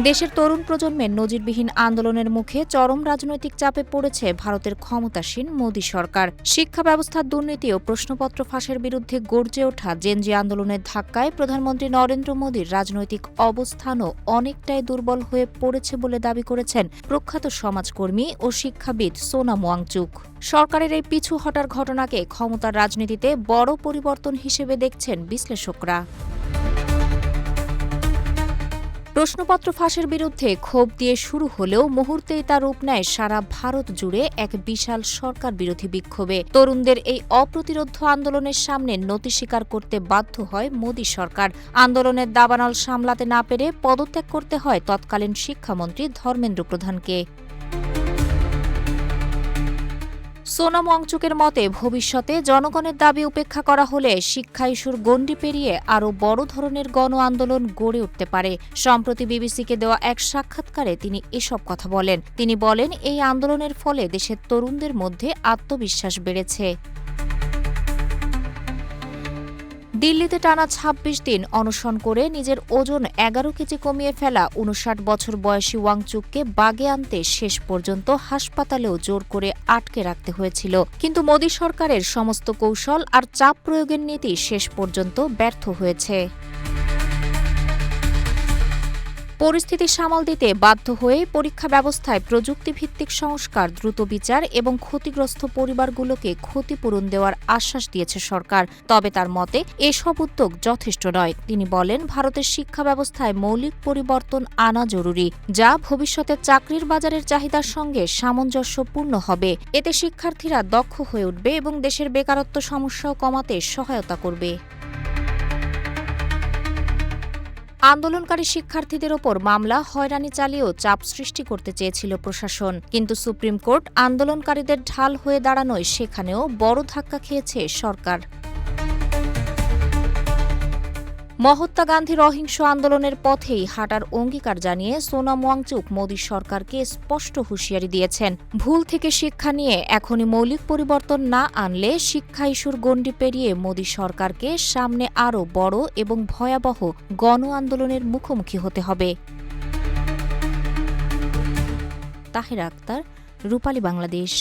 দেশের তরুণ প্রজন্মের নজিরবিহীন আন্দোলনের মুখে চরম রাজনৈতিক চাপে পড়েছে ভারতের ক্ষমতাসীন মোদী সরকার। শিক্ষা ব্যবস্থার দুর্নীতি ও প্রশ্নপত্র ফাঁসের বিরুদ্ধে গর্জে ওঠা জেনজি আন্দোলনের ধাক্কায় প্রধানমন্ত্রী নরেন্দ্র মোদীর রাজনৈতিক অবস্থানও অনেকটাই দুর্বল হয়ে পড়েছে বলে দাবি করেছেন প্রখ্যাত সমাজকর্মী ও শিক্ষাবিদ সোনাম ওয়াংচুক। সরকারের এই পিছু হটার ঘটনাকে ক্ষমতার রাজনীতিতে বড় পরিবর্তন হিসেবে দেখছেন বিশ্লেষকরা। প্রশ্নপত্র ফাঁসের বিরুদ্ধে ক্ষোভ দিয়ে শুরু হলেও মুহূর্তেই তা রূপ নেয় সারা ভারত জুড়ে এক বিশাল সরকার বিরোধী বিক্ষোভে। তরুণদের এই অপ্রতিরোধ্য আন্দোলনের সামনে নতি স্বীকার করতে বাধ্য হয় মোদী সরকার। আন্দোলনের দাবানল সামলাতে না পেরে পদত্যাগ করতে হয় তৎকালীন শিক্ষামন্ত্রী ধর্মেন্দ্র প্রধানকে। সোনাম ওয়াংচুকের মতে ভবিষ্যতে জনগণের দাবি উপেক্ষা করা হলে শিক্ষা ইস্যুর গণ্ডি পেরিয়ে আরও বড় ধরনের গণ আন্দোলন গড়ে উঠতে পারে। সম্প্রতি বিবিসিকে দেওয়া এক সাক্ষাৎকারে তিনি এসব কথা বলেন। তিনি বলেন, এই আন্দোলনের ফলে দেশের তরুণদের মধ্যে আত্মবিশ্বাস বেড়েছে। দিল্লিতে টানা ২৬ দিন অনশন করে নিজের ওজন ১১ কেজি কমিয়ে ফেলা ৫৯ বছর বয়সী ওয়াংচুককে বাগে আনতে শেষ পর্যন্ত হাসপাতালেও জোর করে আটকে রাখতে হয়েছিল। কিন্তু মোদী সরকারের সমস্ত কৌশল আর চাপ প্রয়োগের নীতি শেষ পর্যন্ত ব্যর্থ হয়েছে। পরিস্থিতি সামাল দিতে বাধ্য হয়ে পরীক্ষা ব্যবস্থায় প্রযুক্তিভিত্তিক সংস্কার, দ্রুত বিচার এবং ক্ষতিগ্রস্ত পরিবারগুলোকে ক্ষতিপূরণ দেওয়ার আশ্বাস দিয়েছে সরকার। তবে তার মতে এসব উদ্যোগ যথেষ্ট নয়। তিনি বলেন, ভারতের শিক্ষা ব্যবস্থায় মৌলিক পরিবর্তন আনা জরুরি, যা ভবিষ্যতের চাকরির বাজারের চাহিদার সঙ্গে সামঞ্জস্যপূর্ণ হবে। এতে শিক্ষার্থীরা দক্ষ হয়ে উঠবে এবং দেশের বেকারত্ব সমস্যাও কমাতে সহায়তা করবে। আন্দোলনকারী শিক্ষার্থীদের ওপর মামলা, হয়রানি চালিয়েও চাপ সৃষ্টি করতে চেয়েছিল প্রশাসন। কিন্তু সুপ্রিম কোর্ট আন্দোলনকারীদের ঢাল হয়ে দাঁড়ানোয় সেখানেও বড় ধাক্কা খেয়েছে সরকার। মহাত্মা গান্ধীর অহিংস আন্দোলনের পথেই হাঁটার অঙ্গীকার জানিয়ে সোনাম ওয়াংচুক মোদী সরকারকে স্পষ্ট হুঁশিয়ারি দিয়েছেন। ভুল থেকে শিক্ষা নিয়ে এখনই মৌলিক পরিবর্তন না আনলে শিক্ষা ইস্যুর গণ্ডি পেরিয়ে মোদী সরকারকে সামনে আরও বড় এবং ভয়াবহ গণ আন্দোলনের মুখোমুখি হতে হবে। তাহেরা আক্তার, রূপালী বাংলাদেশ।